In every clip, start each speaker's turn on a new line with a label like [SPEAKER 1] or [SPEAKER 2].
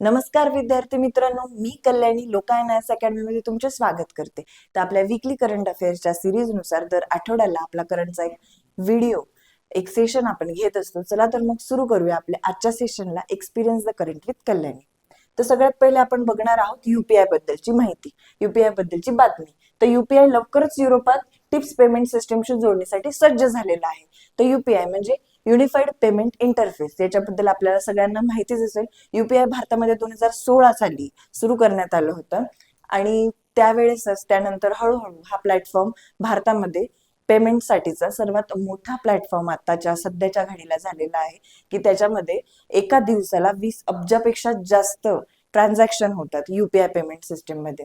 [SPEAKER 1] नमस्कार विद्यार्थी मित्रांनो, मी कल्याणी लोकायनास अकॅडमीमध्ये तुमचे स्वागत करते. तर आपल्या वीकली करंट अफेअर्सच्या सिरीजनुसार दर आठवड्याला आपला करंटचा एक व्हिडिओ एक सेशन आपण घेत असतो. चला तर मग सुरू करूया आपल्या आजच्या सेशनला experience the current with Kalyani. तर सगळ्यात पहिले आपण बघणार आहोत युपीआय बद्दलची माहिती, युपीआय बद्दलची बातमी. तर युपीआय लवकरच युरोपात टिप्स पेमेंट सिस्टमशी जोडण्यासाठी सज्ज झालेला आहे. तर युपीआय म्हणजे युनिफाईड पेमेंट इंटरफेस, याच्याबद्दल आपल्याला सगळ्यांना माहितीच असेल. युपीआय भारतामध्ये 2016 साली सुरू करण्यात आलं होतं आणि त्यावेळेसच त्यानंतर हळूहळू हा प्लॅटफॉर्म भारतामध्ये पेमेंटसाठीचा सर्वात मोठा प्लॅटफॉर्म आताच्या सध्याच्या घडीला झालेला आहे, की त्याच्यामध्ये एका दिवसाला 20 अब्जापेक्षा जास्त ट्रान्झॅक्शन होतात युपीआय पेमेंट सिस्टम मध्ये.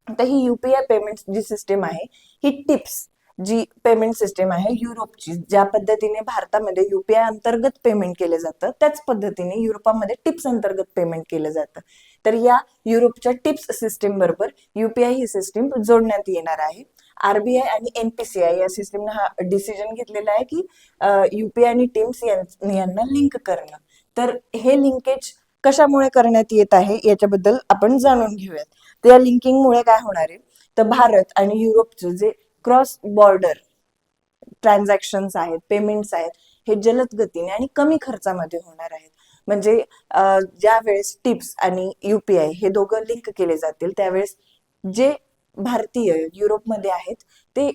[SPEAKER 1] तर ही युपीआय पेमेंट जी सिस्टम आहे ही टिप्स जी पेमेंट सिस्टम आहे युरोपची, ज्या पद्धतीने भारतामध्ये युपीआय अंतर्गत पेमेंट केलं जातं त्याच पद्धतीने युरोपामध्ये टिप्स अंतर्गत पेमेंट केलं जातं. तर या युरोपच्या टिप्स सिस्टीम बरोबर युपीआय ही सिस्टीम जोडण्यात येणार आहे. आरबीआय आणि एनपीसीआय या सिस्टीमने हा डिसिजन घेतलेला आहे की युपीआय आणि टिप्स यांना लिंक करणं. तर हे लिंकेज कशामुळे करण्यात येत आहे याच्याबद्दल आपण जाणून घेऊयात. तर या लिंकिंगमुळे काय होणार आहे, तर भारत आणि युरोपचे जे क्रॉस बॉर्डर ट्रान्झॅक्शन्स आहेत, पेमेंट्स आहेत, हे जलद गतीने आणि कमी खर्चामध्ये होणार आहेत. म्हणजे ज्या वेळेस टिप्स आणि युपीआय हे दोघं लिंक केले जातील त्यावेळेस जे भारतीय युरोपमध्ये आहेत ते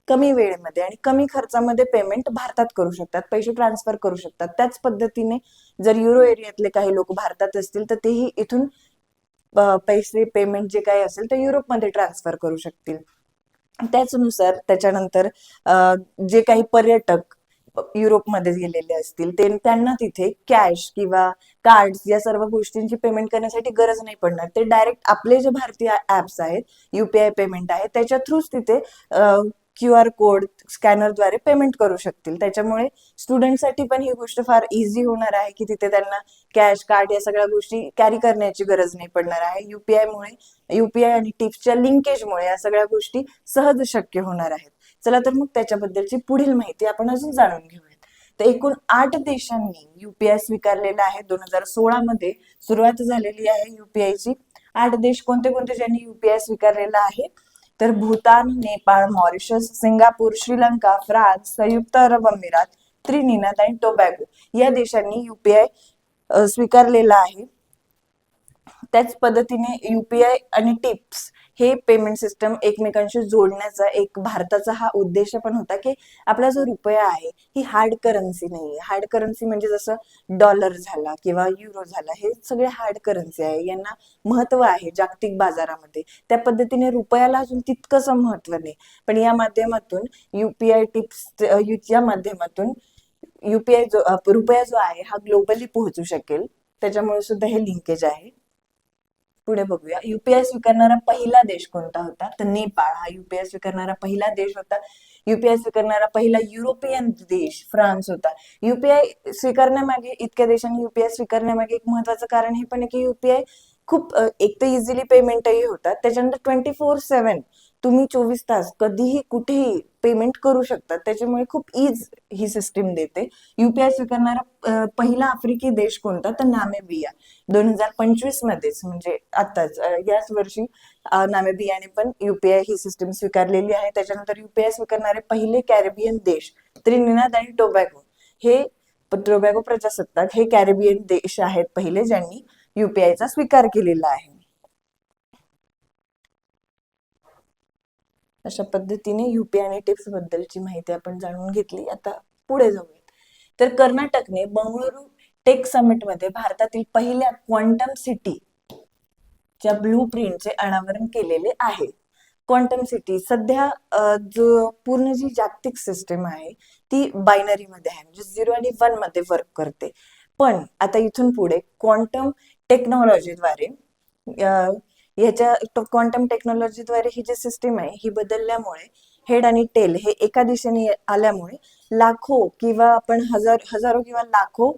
[SPEAKER 1] कमी वेळेमध्ये आणि कमी खर्चामध्ये पेमेंट भारतात करू शकतात, पैसे ट्रान्सफर करू शकतात. त्याच पद्धतीने जर युरो एरियातले काही लोक भारतात असतील तर तेही इथून पैसे पेमेंट जे काही असेल ते युरोपमध्ये ट्रान्सफर करू शकतील. त्याचनुसार त्याच्यानंतर जे काही पर्यटक युरोपमध्ये गेलेले असतील ते त्यांना तिथे कॅश किंवा कार्ड या सर्व गोष्टींची पेमेंट करण्यासाठी गरज नाही पडणार. ते डायरेक्ट आपले जे भारतीय ऍप्स आहेत, युपीआय पेमेंट आहे, त्याच्या थ्रूच तिथे QR कोड स्कॅनरद्वारे पेमेंट करू शकतील. त्याच्यामुळे स्टुडंटसाठी पण ही गोष्ट फार इझी होणार आहे की तिथे त्यांना कॅश कार्ड या सगळ्या गोष्टी कॅरी करण्याची गरज नाही पडणार आहे. युपीआय आणि टिप्सच्या लिंकेजमुळे या सगळ्या गोष्टी सहज शक्य होणार आहेत. चला तर मग त्याच्याबद्दलची पुढील माहिती आपण अजून जाणून घेऊयात. तर एकूण 8 देशांनी युपीआय स्वीकारलेला आहे. 2016 मध्ये सुरुवात झालेली आहे युपीआयची. 8 देश कोणते कोणते ज्यांनी युपीआय स्वीकारलेला आहे, तर Bhutan, Nepal, Mauritius, Singapore, Sri Lanka, France, संयुक्त अरब अमिरात, त्रिनिदाद आणि टोबॅगो या देशांनी युपीआय स्वीकारलेला आहे. त्याच पद्धतीने युपीआय आणि टिप्स हे पेमेंट सिस्टम एकमेकांशी जोडण्याचा एक भारताचा हा उद्देश पण होता की आपला जो रुपया आहे ही हार्ड करन्सी नाही. हार्ड करन्सी म्हणजे जसं डॉलर झाला किंवा युरो झाला, हे सगळे हार्ड करन्सी आहे, यांना महत्व आहे जागतिक बाजारामध्ये. त्या पद्धतीने रुपयाला अजून तितकंसं महत्व नाही. पण या माध्यमातून युपीआय टिप्स या माध्यमातून युपीआय जो रुपया जो आहे हा ग्लोबली पोहोचू शकेल. त्याच्यामुळे सुद्धा हे लिंकेज आहे. पुढे बघूया, युपीआय स्वीकारणारा पहिला देश कोणता होता, तर नेपाळ हा युपीआय स्वीकारणारा पहिला देश होता. युपीआय स्वीकारणारा पहिला युरोपियन देश फ्रान्स होता. युपीआय स्वीकारण्यामागे, इतक्या देशांनी युपीआय स्वीकारण्यामागे एक महत्वाचं कारण हे पण आहे की युपीआय खूप एक तर इझिली पेमेंटही होतात, त्याच्यानंतर 24/7 तुम्ही 24 तास कधीही कुठेही पेमेंट करू शकतात. त्याच्यामुळे खूप इज ही सिस्टीम देते. युपीआय स्वीकारणारा पहिला आफ्रिकी देश कोणता, तर नामेबिया. 2025 मध्येच म्हणजे आताच याच वर्षी नामेबियाने पण युपीआय ही सिस्टीम स्वीकारलेली आहे. त्याच्यानंतर युपीआय स्वीकारणारे पहिले कॅरेबियन देश त्रिनिदाद आणि टोबॅगो. हे टोबॅगो प्रजासत्ताक हे कॅरेबियन देश आहेत पहिले ज्यांनी युपीआयचा स्वीकार केलेला आहे. अशा पद्धतीने युपीआय आणि टिप्स बद्दलची माहिती आपण जाणून घेतली. आता पुढे जाऊयात. तर कर्नाटकने बंगळुरू टेक समिट मध्ये भारतातील पहिल्या क्वांटम सिटी च्या ब्लू प्रिंटचे अनावरण केलेले आहे. क्वांटम सिटी सध्या जो पूर्ण जी जागतिक सिस्टीम आहे ती बायनरी मध्ये आहे, म्हणजे 0 आणि 1 मध्ये वर्क करते. पण आता इथून पुढे क्वांटम टेक्नॉलॉजीद्वारे ह्याच्या क्वांटम टेक्नॉलॉजीद्वारे ही जी सिस्टीम आहे ही बदलल्यामुळे हेड आणि टेल हे एका दिशेने आल्यामुळे लाखो किंवा आपण हजारो किंवा लाखो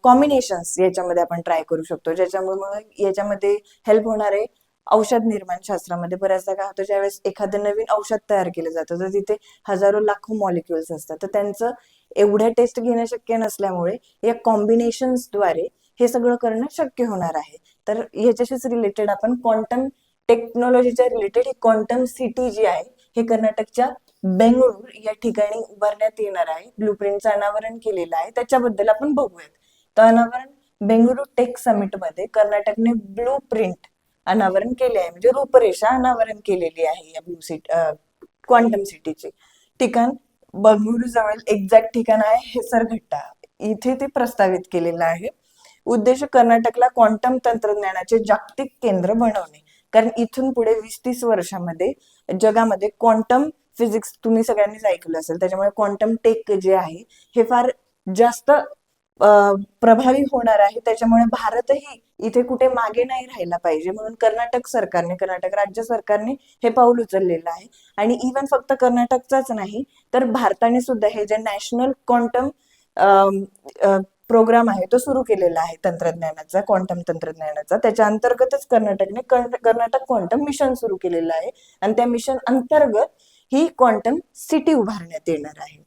[SPEAKER 1] कॉम्बिनेशन्स याच्यामध्ये आपण ट्राय करू शकतो, ज्याच्यामुळे याच्यामध्ये हेल्प होणार आहे. औषध निर्माण शास्त्रामध्ये बऱ्याचदा काय होतं, ज्यावेळेस एखादं नवीन औषध तयार केलं जातं तर तिथे हजारो लाखो मॉलिक्युल्स असतात, तर त्यांचं एवढ्या टेस्ट घेणं शक्य नसल्यामुळे या कॉम्बिनेशन्सद्वारे हे सगळं करणं शक्य होणार आहे. तर ह्याच्याशीच रिलेटेड आपण क्वांटम टेक्नॉलॉजीच्या रिलेटेड ही क्वांटम सिटी जी आहे हे कर्नाटकच्या बेंगळूर या ठिकाणी उभारण्यात येणार आहे. ब्लूप्रिंटचं अनावरण केलेलं आहे, त्याच्याबद्दल आपण बघूयात. तर अनावरण बेंगळुरू टेक समिट मध्ये कर्नाटकने ब्लू प्रिंट अनावरण केले आहे, म्हणजे रूपरेषा अनावरण केलेली आहे या क्वांटम सिटीची. ठिकाण बंगळुरू जवळ एक्झॅक्ट ठिकाण आहे हेसरघट्टा, इथे ते प्रस्तावित केलेलं आहे. उद्देश कर्नाटकला क्वांटम तंत्रज्ञानाचे जागतिक केंद्र बनवणे, कारण इथून पुढे 20-30 वर्षामध्ये जगामध्ये क्वांटम फिजिक्स तुम्ही सगळ्यांनीच ऐकलं असेल, त्याच्यामुळे क्वांटम टेक जे आहे हे फार जास्त प्रभावी होणार आहे. त्याच्यामुळे भारतही इथे कुठे मागे नाही राहायला पाहिजे, म्हणून कर्नाटक राज्य सरकारने हे पाऊल उचललेलं आहे. आणि इव्हन फक्त कर्नाटकचाच नाही तर भारताने सुद्धा हे जे नॅशनल क्वांटम प्रोग्राम आहे तो सुरू केलेला आहे तंत्रज्ञानाचा, क्वांटम तंत्रज्ञानाचा. त्याच्या अंतर्गतच कर्नाटकने कर्नाटक क्वांटम मिशन सुरू केलेलं आहे आणि त्या मिशन अंतर्गत ही क्वांटम सिटी उभारण्यात येणार आहे.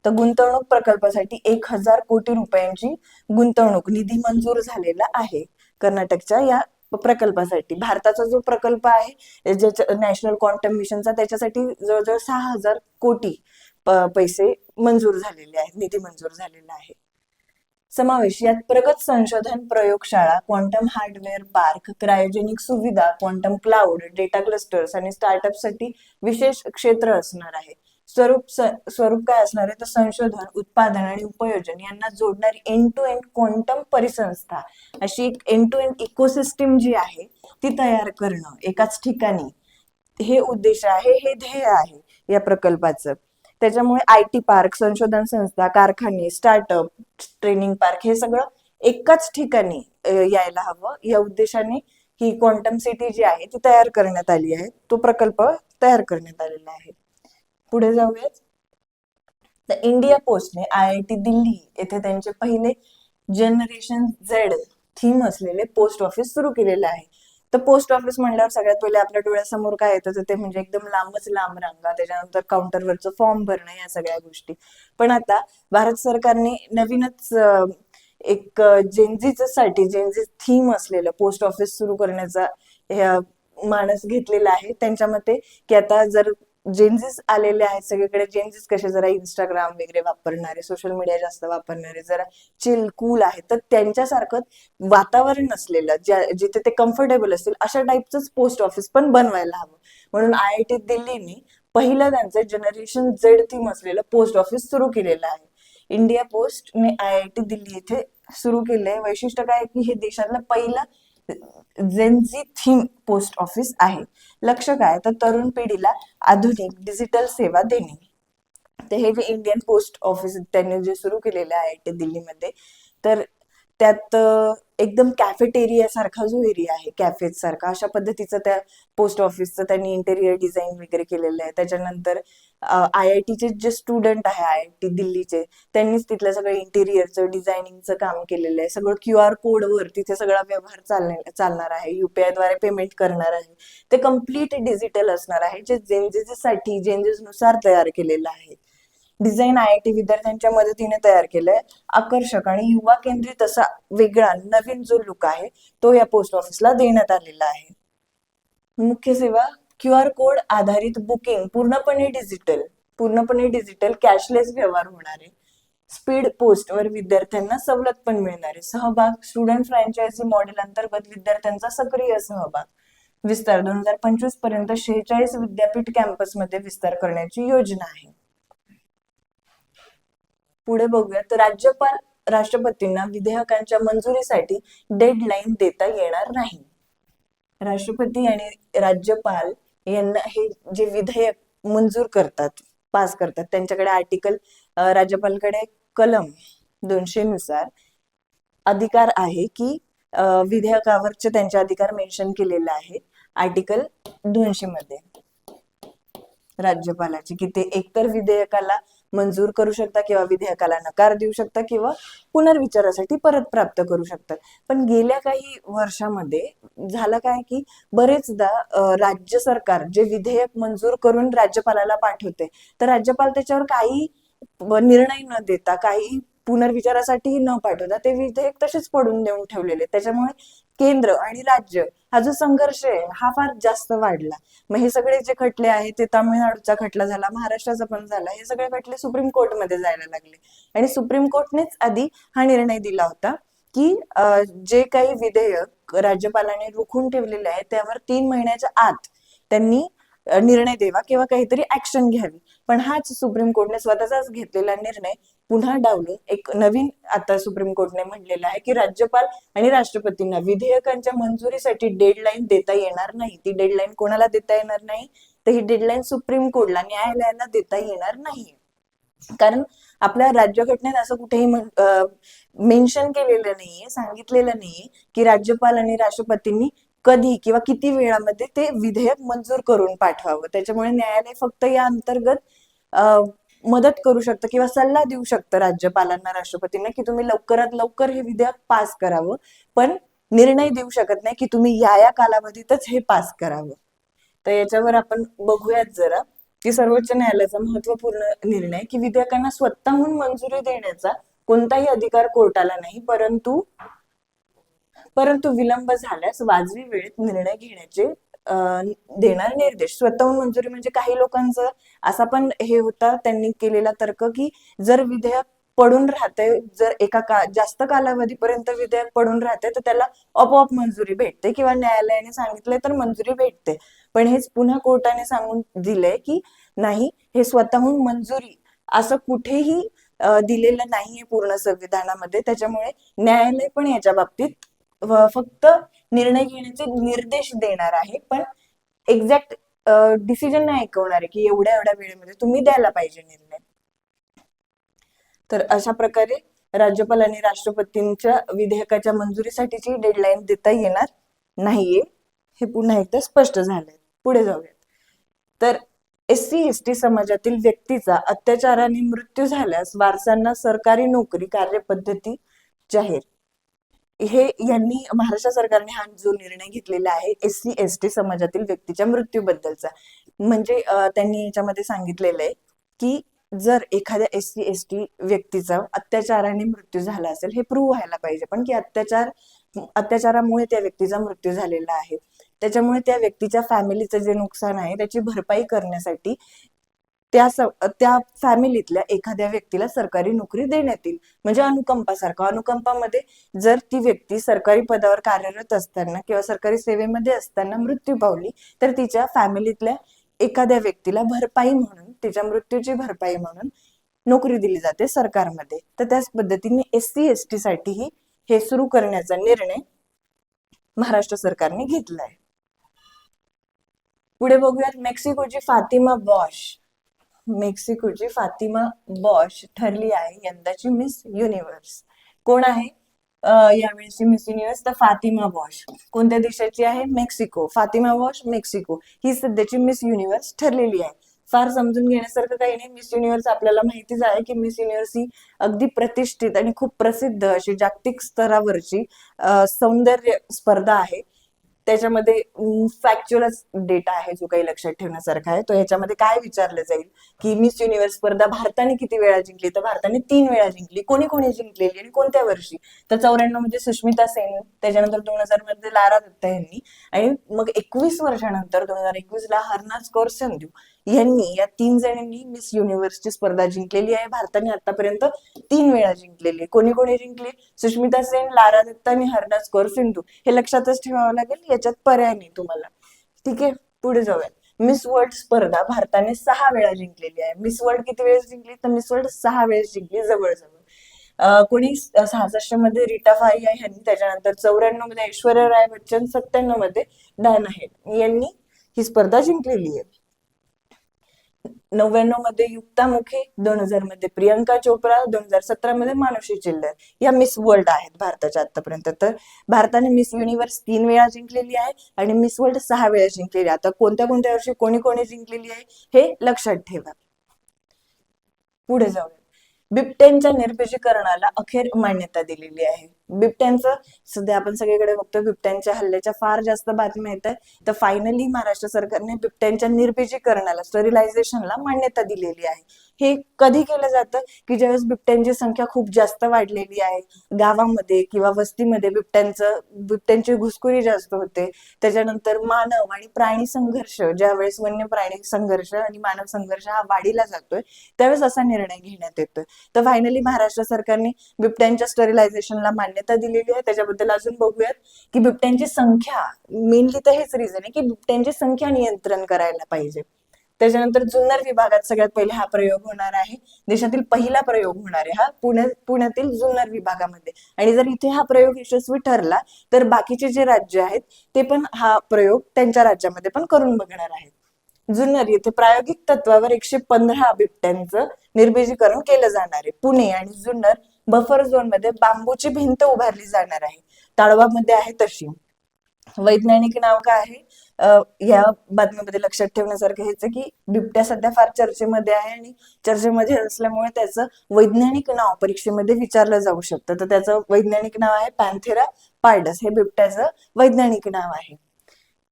[SPEAKER 1] तर गुंतवणूक प्रकल्पासाठी 1,000 कोटी रुपयांची गुंतवणूक निधी मंजूर झालेला आहे कर्नाटकच्या या प्रकल्पासाठी. भारताचा जो प्रकल्प आहे नॅशनल क्वांटम मिशनचा, त्याच्यासाठी जवळजवळ 6,000 कोटी पैसे मंजूर झालेले आहेत, निधी मंजूर झालेला आहे. समावेश यात प्रगत संशोधन प्रयोगशाळा, क्वांटम हार्डवेअर पार्क, क्रायोजेनिक सुविधा, क्वांटम क्लाउड, डेटा क्लस्टर्स आणि स्टार्टअपसाठी विशेष क्षेत्र असणार आहे. स्वरूप काय असणार आहे तर संशोधन, उत्पादन आणि उपयोजन यांना जोडणारी एंड टू एंड क्वांटम परिसंस्था, अशी एक एंड टू एंड इकोसिस्टीम जी आहे ती तयार करणं एकाच ठिकाणी, हे उद्देश आहे, हे ध्येय आहे या प्रकल्पाचं. त्याच्यामुळे IT पार्क, संशोधन संस्था, कारखाने, स्टार्टअप, ट्रेनिंग पार्क हे सगळं एकाच ठिकाणी यायला हवं, या उद्देशाने ही क्वांटम सिटी जी आहे ती तयार करण्यात आली आहे, तो प्रकल्प तयार करण्यात आलेला आहे. पुढे जाऊयात. तर इंडिया पोस्टने IIT दिल्ली येथे त्यांचे पहिले जनरेशन झेड थीम असलेले पोस्ट ऑफिस सुरू केलेलं आहे. तर पोस्ट ऑफिस म्हणल्यावर सगळ्यात पहिले आपल्या डोळ्यासमोर काय येतं ते म्हणजे एकदम लांब रांगा, त्याच्यानंतर काउंटरवरचं फॉर्म भरणं, या सगळ्या गोष्टी. पण आता भारत सरकारने नवीनच एक जेनझी थीम असलेलं पोस्ट ऑफिस सुरू करण्याचा मानस घेतलेला आहे. त्यांच्या मते की आता जर जेनझीस आलेले आहेत सगळीकडे, जेनझीस कसे जरा इंस्टाग्राम वगैरे वापरणारे, सोशल मीडिया जास्त वापरणारे, जरा चिल कूल आहेत, तर त्यांच्यासारखं वातावरण नसलेलं, जिथे ते कम्फर्टेबल असतील अशा टाईपच पोस्ट ऑफिस पण बनवायला हवं. म्हणून IIT दिल्लीने पहिलं त्यांचं जनरेशन झेड थीम असलेलं पोस्ट ऑफिस सुरू केलेलं आहे. इंडिया पोस्टने IIT दिल्ली इथे सुरू केलंय. वैशिष्ट्य काय की हे देशातलं पहिलं जेनझी थीम पोस्ट ऑफिस आहे. लक्ष काय तर तरुण पिढीला आधुनिक डिजिटल सेवा देणे. तर हे जे इंडियन पोस्ट ऑफिस त्यांनी जे सुरू केलेलं आहे IIT दिल्लीमध्ये, तर त्यात एकदम कॅफेटेरिया सारखा जो एरिया आहे, कॅफे सारखा, अशा पद्धतीचं त्या पोस्ट ऑफिसचं त्यांनी इंटेरियर डिझाईन वगैरे केलेलं आहे. त्याच्यानंतर IITचे जे स्टुडंट आहे IIT दिल्लीचे, त्यांनीच तिथलं सगळं इंटेरियरचं डिझायनिंगचं काम केलेलं आहे. सगळं QR कोडवर तिथे सगळा व्यवहार चालणार आहे, UPI द्वारे पेमेंट करणार आहे. ते कम्प्लीट डिजिटल असणार आहे, जे जेनझीस नुसार तयार केलेलं आहे. डिझाईन IIT विद्यार्थ्यांच्या मदतीने तयार केलंय. आकर्षक आणि युवा केंद्रित असा वेगळा नवीन जो लुक आहे तो या पोस्ट ऑफिसला देण्यात आलेला आहे. मुख्य सेवा QR कोड आधारित बुकिंग, पूर्णपणे डिजिटल कॅशलेस व्यवहार होणार आहे. स्पीड पोस्ट वर विद्यार्थ्यांना सवलत पण मिळणार आहे. सहभाग स्टुडंट फ्रँचायझी मॉडेल अंतर्गत विद्यार्थ्यांचा सक्रिय सहभाग. विस्तार 2025 पर्यंत 46 विद्यापीठ कॅम्पसमध्ये विस्तार करण्याची योजना आहे. पुढे बघूया. तर राष्ट्रपतींना विधेयकांच्या मंजुरीसाठी डेडलाईन देता येणार नाही. राष्ट्रपती आणि राज्यपाल यांना हे जे विधेयक मंजूर करतात, पास करतात, त्यांच्याकडे आर्टिकल, राज्यपालकडे कलम 200 नुसार अधिकार आहे की विधेयकावरचे त्यांचे अधिकार मेन्शन केलेले आहे आर्टिकल 200 मध्ये राज्यपालाची, की ते एकतर विधेयकाला मंजूर करू शकता किंवा विधेयकाला नकार देऊ शकता किंवा पुनर्विचारासाठी परत प्राप्त करू शकतात. पण गेल्या काही वर्षामध्ये झालं काय की बरेचदा राज्य सरकार जे विधेयक मंजूर करून राज्यपालाला पाठवते, तर राज्यपाल त्याच्यावर काही निर्णय न देता, काही पुनर्विचारासाठी न पाठवता ते विधेयक तसेच पडून देऊन ठेवलेले. त्याच्यामुळे केंद्र आणि राज्य हा जो संघर्ष आहे हा फार जास्त वाढला. मग हे सगळे जे खटले आहेत ते तामिळनाडूचा खटला झाला, महाराष्ट्राचा पण झाला, हे सगळे खटले सुप्रीम कोर्टमध्ये जायला लागले. आणि सुप्रीम कोर्टनेच आधी हा निर्णय दिला होता की जे काही विधेयक राज्यपालाने रोखून ठेवलेले आहे त्यावर 3 महिन्याच्या आत त्यांनी निर्णय द्यावा किंवा काहीतरी ऍक्शन घ्यावी. पण हाच सुप्रीम कोर्टने स्वतःचाच घेतलेला निर्णय पुन्हा डावलून एक नवीन आता सुप्रीम कोर्टने म्हणलेलं आहे की राज्यपाल आणि राष्ट्रपतींना विधेयकांच्या मंजुरीसाठी डेडलाईन देता येणार नाही. ती डेडलाईन कोणाला देता येणार नाही, तर ही डेडलाईन सुप्रीम कोर्टला, न्यायालयाला देता येणार नाही. कारण आपल्या राज्यघटनेत असं कुठेही मेन्शन केलेलं नाहीये, सांगितलेलं नाहीये की राज्यपाल आणि राष्ट्रपतींनी कधी किंवा किती वेळामध्ये ते विधेयक मंजूर करून पाठवावं. त्याच्यामुळे न्यायालय फक्त या अंतर्गत मदत करू शकतं किंवा सल्ला देऊ शकतं राज्यपालांना, राष्ट्रपतींना की तुम्ही लवकरात लवकर हे विधेयक पास करावं, पण निर्णय देऊ शकत नाही की तुम्ही या कालावधीतच हे पास करावं. तर याच्यावर आपण बघूयात जरा की सर्वोच्च न्यायालयाचा महत्वपूर्ण निर्णय की विधेयकांना स्वतःहून मंजुरी देण्याचा कोणताही अधिकार कोर्टाला नाही, परंतु विलंब झाल्यास वाजवी वेळेत निर्णय घेण्याचे देणार निर्देश. स्वतःहून मंजुरी म्हणजे काही लोकांचं असा पण हे होता, त्यांनी केलेला तर्क की जर विधेयक पडून राहते, जर जास्त कालावधीपर्यंत विधेयक पडून राहते तर त्याला आपोआप मंजुरी भेटते किंवा न्यायालयाने सांगितले तर मंजुरी भेटते. पण हेच पुन्हा कोर्टाने सांगून दिलंय की नाही, हे स्वतःहून मंजुरी असं कुठेही दिलेलं नाहीये पूर्ण संविधानामध्ये. त्याच्यामुळे न्यायालय पण याच्या बाबतीत फक्त निर्णय घेण्याचे निर्देश देणार आहे, पण एक्झॅक्ट डिसिजन नाही ऐकवणार आहे की एवढ्या एवढ्या वेळेमध्ये तुम्ही द्यायला पाहिजे निर्णय. तर अशा प्रकारे राज्यपाल आणि राष्ट्रपतींच्या विधेयकाच्या मंजुरीसाठीची डेडलाईन देता येणार नाहीये, हे पुन्हा एकदा स्पष्ट झालंय. पुढे जाऊयात. तर SC/ST समाजातील व्यक्तीचा अत्याचाराने मृत्यू झाल्यास वारसांना सरकारी नोकरी कार्यपद्धती जाहीर. हे यांनी महाराष्ट्र सरकारने हा जो निर्णय घेतलेला आहे SC/ST समाजातील व्यक्तीच्या मृत्यूबद्दलचा, म्हणजे त्यांनी याच्यामध्ये सांगितलेलं आहे की जर एखाद्या SC/ST व्यक्तीचा अत्याचाराने मृत्यू झाला असेल, हे प्रूव्ह व्हायला पाहिजे पण की अत्याचारामुळे त्या व्यक्तीचा मृत्यू झालेला आहे, त्याच्यामुळे त्या व्यक्तीच्या फॅमिलीचं जे नुकसान आहे त्याची भरपाई करण्यासाठी त्या फॅमिलीतल्या एखाद्या व्यक्तीला सरकारी नोकरी देण्यात येईल. म्हणजे अनुकंपासारखं. अनुकंपामध्ये जर ती व्यक्ती सरकारी पदावर कार्यरत असताना किंवा सरकारी सेवेमध्ये असताना मृत्यू पावली तर तिच्या फॅमिलीतल्या एखाद्या व्यक्तीला भरपाई म्हणून, तिच्या मृत्यूची भरपाई म्हणून नोकरी दिली जाते सरकारमध्ये. तर त्याच पद्धतीने SC/ST साठीही हे सुरू करण्याचा निर्णय महाराष्ट्र सरकारने घेतलाय. पुढे बघूयात मेक्सिकोची फातिमा बॉश ठरली आहे यंदाची मिस युनिव्हर्स. कोण आहे यावेळेची मिस युनिव्हर्स? तर फातिमा बॉश. कोणत्या देशाची आहे? मेक्सिको. फातिमा बॉश मेक्सिको ही सध्याची मिस युनिव्हर्स ठरलेली आहे. फार समजून घेण्यासारखं काही नाही. मिस युनिव्हर्स आपल्याला माहितीच आहे की मिस युनिव्हर्स ही अगदी प्रतिष्ठित आणि खूप प्रसिद्ध अशी जागतिक स्तरावरची सौंदर्य स्पर्धा आहे. त्याच्यामध्ये फॅक्च्युअलच डेटा आहे जो काही लक्षात ठेवण्यासारखा आहे. तो ह्याच्यामध्ये काय विचारलं जाईल की मिस युनिव्हर्स स्पर्धा भारताने किती वेळा जिंकली? तर भारताने 3 वेळा जिंकली. कोणी कोणी जिंकलेली आणि कोणत्या वर्षी? तर 94 मध्ये सुष्मिता सेन, त्याच्यानंतर 2000 मध्ये लारा दत्ता यांनी, आणि मग 21 वर्षानंतर 2021 ला हरनाज कौर संधू यांनी, या 3 जणांनी मिस युनिव्हर्सची स्पर्धा जिंकलेली आहे. भारताने आतापर्यंत 3 वेळा जिंकलेली. कोणी कोणी जिंकली? सुष्मिता सेन, लारा दत्ता आणि हरनाज कौर सिंधू. हे लक्षातच ठेवावं लागेल, याच्यात पर्याय नाही तुम्हाला. ठीक आहे, पुढे जाऊया. मिस वर्ल्ड स्पर्धा भारताने 6 वेळा जिंकलेली आहे. मिस वर्ल्ड किती वेळेस जिंकली? तर मिस वर्ल्ड 6 वेळेस जिंकली, जवळजवळ. कोणी 66 मध्ये रीटा फारिया यांनी, त्याच्यानंतर 94 मध्ये ऐश्वर्या राय बच्चन, 97 मध्ये डायना हेड यांनी ही स्पर्धा जिंकलेली आहे. 99 मध्ये युक्ता मुखे, 2000 मध्ये प्रियंका चोप्रा, 2017 मध्ये मानुषी चिल्लर या मिस वर्ल्ड आहेत भारताच्या आतापर्यंत. तर भारताने मिस युनिव्हर्स 3 वेळा जिंकलेली आहे आणि मिस वर्ल्ड 6 वेळा जिंकलेली आहे. आता कोणत्या कोणत्या वर्षी कोणी कोणी जिंकलेली आहे हे लक्षात ठेवा. पुढे जाऊया. बिबट्यांच्या निर्बीजीकरणाला अखेर मान्यता दिलेली आहे. बिबट्यांचं सध्या आपण सगळीकडे बघतो, बिबट्यांच्या हल्ल्याच्या फार जास्त बातम्या येत आहेत. तर फायनली महाराष्ट्र सरकारने बिबट्यांच्या निर्बीजीकरणाला, स्टरिलायझेशनला मान्यता दिलेली आहे. हे कधी केलं जातं की ज्यावेळेस बिबट्यांची संख्या खूप जास्त वाढलेली आहे, गावामध्ये किंवा वस्तीमध्ये बिबट्यांची घुसखोरी जास्त होते. त्याच्यानंतर मानव आणि प्राणी संघर्ष, ज्यावेळेस वन्य प्राणी संघर्ष आणि मानव संघर्ष हा वाढीला जातोय, त्यावेळेस असा निर्णय घेण्यात येतोय. तर फायनली महाराष्ट्र सरकारने बिबट्यांच्या स्टरिलायझेशनला मान्यता दिलेली आहे. त्याच्याबद्दल अजून बघूयात की बिबट्यांची संख्या, मेनली तर हेच रिझन आहे की बिबट्यांची संख्या नियंत्रण करायला पाहिजे. त्याच्यानंतर जुन्नर विभागात सगळ्यात पहिले हा प्रयोग होणार आहे. देशातील पहिला प्रयोग होणार आहे हा पुण्यातील जुन्नर विभागामध्ये. आणि जर इथे हा प्रयोग यशस्वी ठरला तर बाकीचे जे राज्य आहेत ते पण हा प्रयोग त्यांच्या राज्यामध्ये पण करून बघणार आहेत. जुन्नर येथे प्रायोगिक तत्वावर 115 बिबट्यांचं निर्बीजीकरण केलं जाणार आहे. पुणे आणि जुन्नर बफर झोन मध्ये बांबूची भिंत उभारली जाणार आहे. ताडवामध्ये आहे तशी. वैज्ञानिक नाव काय आहे? या बातमीमध्ये लक्षात ठेवण्यासारखं हेच आहे की बिबट्या सध्या फार चर्चेमध्ये आहे आणि चर्चेमध्ये असल्यामुळे त्याचं वैज्ञानिक नाव परीक्षेमध्ये विचारलं जाऊ शकतं. तर त्याचं वैज्ञानिक नाव आहे पॅन्थेरा पायडस, हे बिबट्याचं वैज्ञानिक नाव आहे.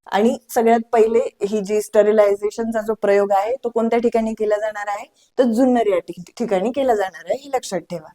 [SPEAKER 1] आणि सगळ्यात पहिले ही जी स्टरिलायझेशनचा जो प्रयोग आहे तो कोणत्या ठिकाणी केला जाणार आहे? तर जुन्नर या ठिकाणी केला जाणार आहे, हे लक्षात ठेवा.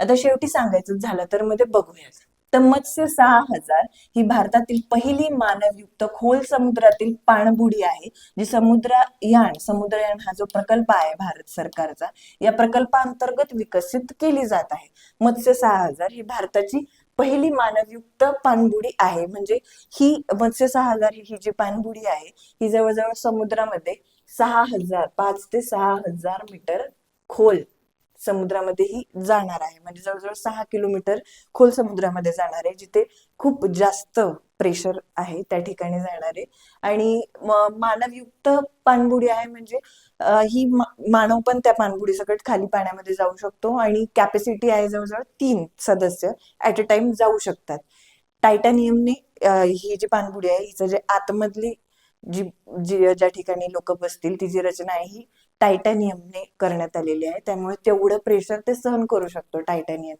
[SPEAKER 1] आता शेवटी सांगायचं झालं तर मध्ये बघूयात. तर मत्स्य 6000 ही भारतातील पहिली मानवयुक्त खोल समुद्रातील पाणबुडी आहे, जी समुद्रयान हा जो प्रकल्प आहे भारत सरकारचा, या प्रकल्पाअंतर्गत विकसित केली जात आहे. मत्स्य 6000 ही भारताची पहिली मानवयुक्त पाणबुडी आहे. म्हणजे ही मत्स्य 6000 ही जी पाणबुडी आहे ही जवळजवळ समुद्रामध्ये 5,000 ते 6,000 मीटर खोल समुद्रामध्ये ही जाणार आहे. म्हणजे जवळजवळ 6 किलोमीटर खोल समुद्रामध्ये जाणार आहे, जिथे खूप जास्त प्रेशर आहे त्या ठिकाणी जाणार आहे. आणि मानवयुक्त पाणबुडी आहे, म्हणजे ही मानव पण त्या पाणबुडी सकट खाली पाण्यामध्ये जाऊ शकतो आणि कॅपॅसिटी आहे जवळजवळ 3 सदस्य ऍट अ टाइम जाऊ शकतात. टायटॅनियमने ही जी पाणबुडी आहे हिचं जे आतमधली जी ज्या ठिकाणी लोक बसतील ती जी रचना आहे ही टायटॅनियमने करण्यात आलेली आहे. त्यामुळे तेवढं प्रेशर ते सहन करू शकतो टायटॅनियम.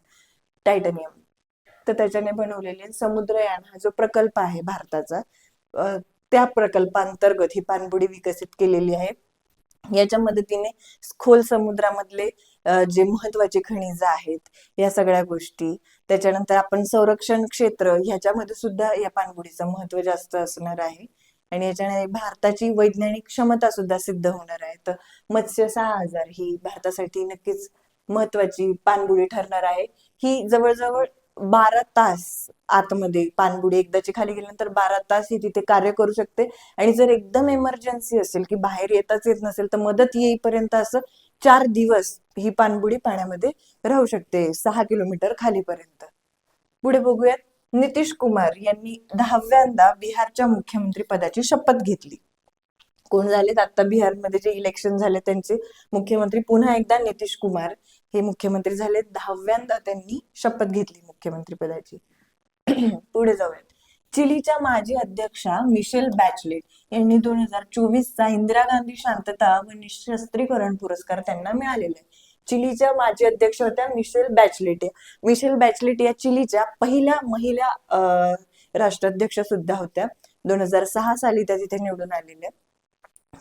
[SPEAKER 1] तर त्याच्याने बनवलेले समुद्रयान हा जो प्रकल्प आहे भारताचा, त्या प्रकल्पांतर्गत ही पाणबुडी विकसित केलेली आहे. याच्या मदतीने खोल समुद्रामधले जे महत्वाचे खनिज आहेत या सगळ्या गोष्टी, त्याच्यानंतर आपण संरक्षण क्षेत्र ह्याच्यामध्ये सुद्धा या पाणबुडीचं महत्व जास्त असणार आहे. आणि याच्याने भारताची वैज्ञानिक क्षमता सुद्धा सिद्ध होणार आहे. तर मत्स्य 6000 ही भारतासाठी नक्कीच महत्वाची पाणबुडी ठरणार आहे. ही जवळजवळ 12 तास आतमध्ये, पाणबुडी एकदाची खाली गेल्यानंतर 12 तास ही तिथे कार्य करू शकते. आणि जर एकदम इमर्जन्सी असेल की बाहेर येताच येत नसेल तर मदत येईपर्यंत असं 4 दिवस ही पाणबुडी पाण्यामध्ये राहू शकते, 6 किलोमीटर खालीपर्यंत. पुढे बघूयात. नितीश कुमार यांनी 10व्यांदा बिहारच्या मुख्यमंत्री पदाची शपथ घेतली. कोण झालेत आता बिहारमध्ये जे इलेक्शन झाले त्यांचे मुख्यमंत्री? पुन्हा एकदा नितीश कुमार हे मुख्यमंत्री झाले. 10व्यांदा त्यांनी शपथ घेतली मुख्यमंत्री पदाची. पुढे जाऊयात. चिलीच्या माजी अध्यक्षा मिशेल बॅचलेट यांनी 2024चा इंदिरा गांधी शांतता व निशस्त्रीकरण पुरस्कार त्यांना मिळालेला आहे. चिलीच्या माजी अध्यक्ष होत्या मिशेल बॅचलेट. मिशेल बॅचलेट या चिलीच्या पहिल्या महिला राष्ट्राध्यक्ष सुद्धा होत्या. 2006 साली त्या तिथे निवडून आलेल्या.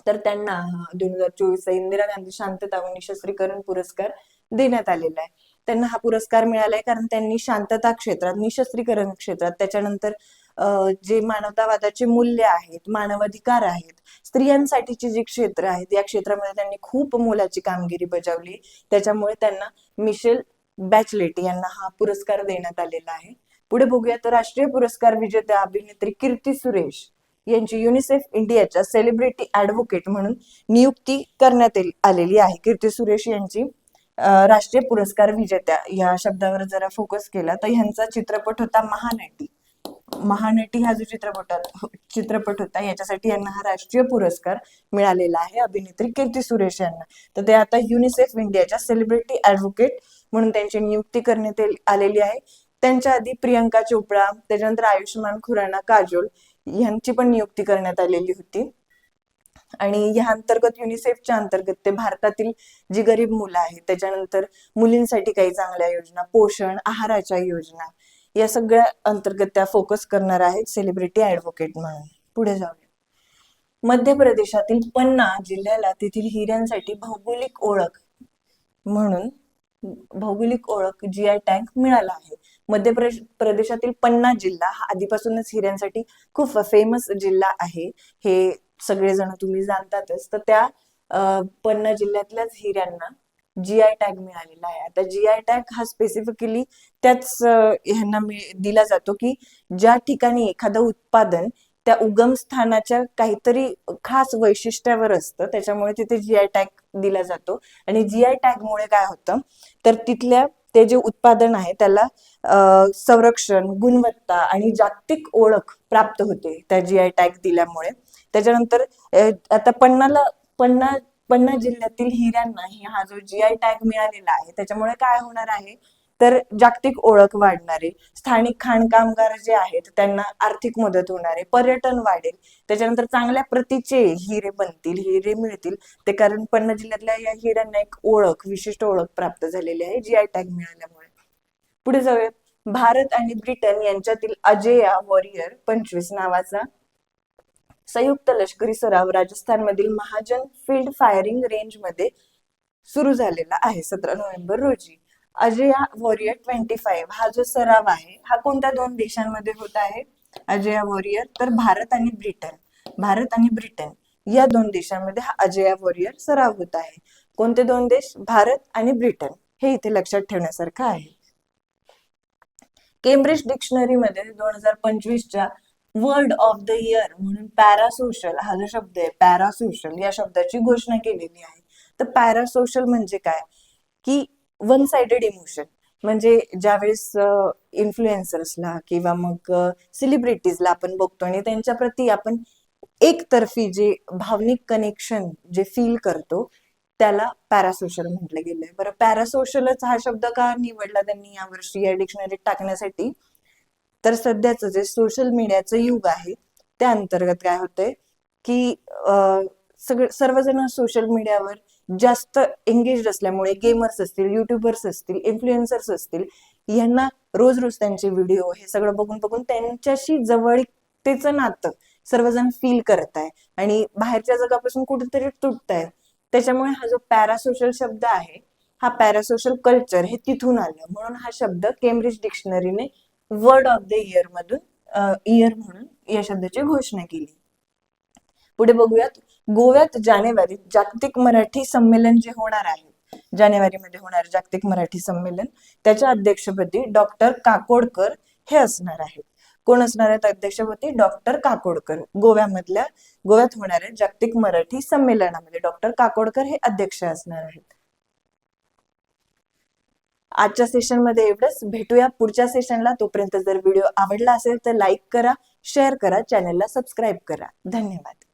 [SPEAKER 1] तर त्यांना 2024चा इंदिरा गांधी शांतता व निशस्त्रीकरण पुरस्कार देण्यात आलेला आहे. त्यांना हा पुरस्कार मिळालाय कारण त्यांनी शांतता क्षेत्रात, निशस्त्रीकरण क्षेत्रात, त्याच्यानंतर जे मानवतावादाचे मूल्य आहेत, मानवाधिकार आहेत, स्त्रियांसाठीची जी क्षेत्र आहेत या क्षेत्रामध्ये त्यांनी खूप मोलाची कामगिरी बजावली. त्याच्यामुळे त्यांना मिशेल बॅचलेट यांना हा पुरस्कार देण्यात आलेला आहे. पुढे बघूया. तर राष्ट्रीय पुरस्कार विजेत्या अभिनेत्री कीर्ती सुरेश यांची युनिसेफ इंडियाच्या सेलिब्रिटी ऍडव्होकेट म्हणून नियुक्ती करण्यात आलेली आहे. कीर्ती सुरेश यांची राष्ट्रीय पुरस्कार विजेत्या या शब्दावर जरा फोकस केला तर ह्यांचा चित्रपट होता महानटी. महानटी हा जो चित्रपट होता याच्यासाठी यांना हा राष्ट्रीय पुरस्कार मिळालेला आहे, अभिनेत्री कीर्ती सुरेश यांना. तर ते आता युनिसेफ इंडियाच्या सेलिब्रिटी ऍडव्होकेट म्हणून त्यांची नियुक्ती करण्यात आलेली आहे. त्यांच्या आधी प्रियंका चोपडा, त्याच्यानंतर आयुष्मान खुराना, काजोल यांची पण नियुक्ती करण्यात आलेली होती. आणि या अंतर्गत युनिसेफच्या अंतर्गत ते भारतातील जी गरीब मुलं आहेत, त्याच्यानंतर मुलींसाठी काही चांगल्या योजना, पोषण आहाराच्या योजना, या सगळ्या अंतर्गत त्या फोकस करणार आहेत सेलिब्रिटी ऍडव्होकेट म्हणून. पुढे जाऊया. मध्य प्रदेशातील पन्ना जिल्ह्याला तेथील हिऱ्यांसाठी म्हणून भौगोलिक ओळख जीआय टॅग मिळाला आहे. प्रदेशातील पन्ना जिल्हा हा आधीपासूनच हिऱ्यांसाठी खूप फेमस जिल्हा आहे, हे सगळेजण तुम्ही जाणतातच. तर त्या पन्ना जिल्ह्यातल्याच हिऱ्यांना जीआय टॅग मिळालेला आहे. आता जीआय टॅग हा स्पेसिफिकली त्याच ह्यांना दिला जातो की ज्या ठिकाणी एखादं उत्पादन त्या उगम स्थानाच्या काहीतरी खास वैशिष्ट्यावर असतं, त्याच्यामुळे तिथे जीआय टॅग दिला जातो. आणि जीआय टॅग मुळे काय होतं, तर तिथल्या ते जे उत्पादन आहे त्याला संरक्षण, गुणवत्ता आणि जागतिक ओळख प्राप्त होते त्या जीआय टॅग दिल्यामुळे. त्याच्यानंतर आता पन्ना जिल्ह्यातील हिऱ्यांना हा जो जीआय टॅग मिळालेला आहे त्याच्यामुळे काय होणार आहे, तर जागतिक ओळख वाढणार आहे, स्थानिक खाणकामगार जे आहेत त्यांना आर्थिक मदत होणार आहे, पर्यटन वाढेल, त्याच्यानंतर चांगल्या प्रतीचे हिरे बनतील, हिरे मिळतील. ते कारण पन्ना जिल्ह्यातल्या या हिऱ्यांना एक ओळख, विशिष्ट ओळख प्राप्त झालेली आहे जीआय टॅग मिळाल्यामुळे. पुढे जाऊया. भारत आणि ब्रिटन यांच्यातील अजेया वॉरियर 25 नावाचा संयुक्त लष्करी सराव राजस्थानमधील महाजन फील्ड फायरिंग रेंज मध्ये सुरू झालेला आहे 17 नोव्हेंबर रोजी. अजया वॉरियर 25 हा जो सराव आहे हा कोणत्या दोन देशांमध्ये होत आहे? अजया वॉरियर तर भारत आणि ब्रिटन या दोन देशांमध्ये हा अजया वॉरियर सराव होत आहे. कोणते दोन देश? भारत आणि ब्रिटन. हे इथे लक्षात ठेवण्यासारखं आहे. केम्ब्रिज डिक्शनरी मध्ये 2025च्या वर्ड ऑफ द इयर म्हणून पॅरासोशल हा जो शब्द आहे, पॅरासोशल या शब्दाची घोषणा केलेली आहे. तर पॅरासोशल म्हणजे काय, की वन साइडेड इमोशन, म्हणजे ज्यावेळेस इन्फ्लुएन्सर्सला किंवा मग सेलिब्रिटीजला आपण बघतो आणि त्यांच्या प्रती आपण एकतर्फी जे भावनिक कनेक्शन जे फील करतो त्याला पॅरासोशल म्हटलं गेलंय. बरं, पॅरासोशलच हा शब्द का निवडला त्यांनी यावर्षी या डिक्शनरीत टाकण्यासाठी, तर सध्याचं जे सोशल मीडियाचं युग आहे त्या अंतर्गत काय होतंय की सर्वजण सोशल मीडियावर जास्त एंगेज असल्यामुळे गेमर्स असतील, युट्यूबर्स असतील, इन्फ्लुएन्सर्स असतील, यांना रोज रोज त्यांचे व्हिडिओ हे सगळं बघून बघून त्यांच्याशी जवळीकतेचं नातं सर्वजण फील करत आहे आणि बाहेरच्या जगापासून कुठेतरी तुटताय. त्याच्यामुळे हा जो पॅरासोशल शब्द आहे, हा पॅरासोशल कल्चर हे तिथून आलं, म्हणून हा शब्द केम्ब्रिज डिक्शनरीने वर्ड ऑफ द इयर म्हणून या शब्दाची घोषणा केली. पुढे बघूयात. गोव्यात जानेवारीत जागतिक मराठी संमेलन जे होणार आहे, जानेवारीमध्ये होणार जागतिक मराठी संमेलन, त्याच्या अध्यक्षपदी डॉक्टर काकोडकर हे असणार आहेत. कोण असणार आहेत अध्यक्षपदी? डॉक्टर काकोडकर. गोव्यात होणाऱ्या जागतिक मराठी संमेलनामध्ये डॉक्टर काकोडकर हे अध्यक्ष असणार आहेत. आजच्या सेशन मध्ये एवढंच. भेटूया पुढच्या सेशनला. तोपर्यंत जर व्हिडिओ आवडला असेल तर लाईक करा, शेअर करा, चॅनलला सबस्क्राईब करा. धन्यवाद.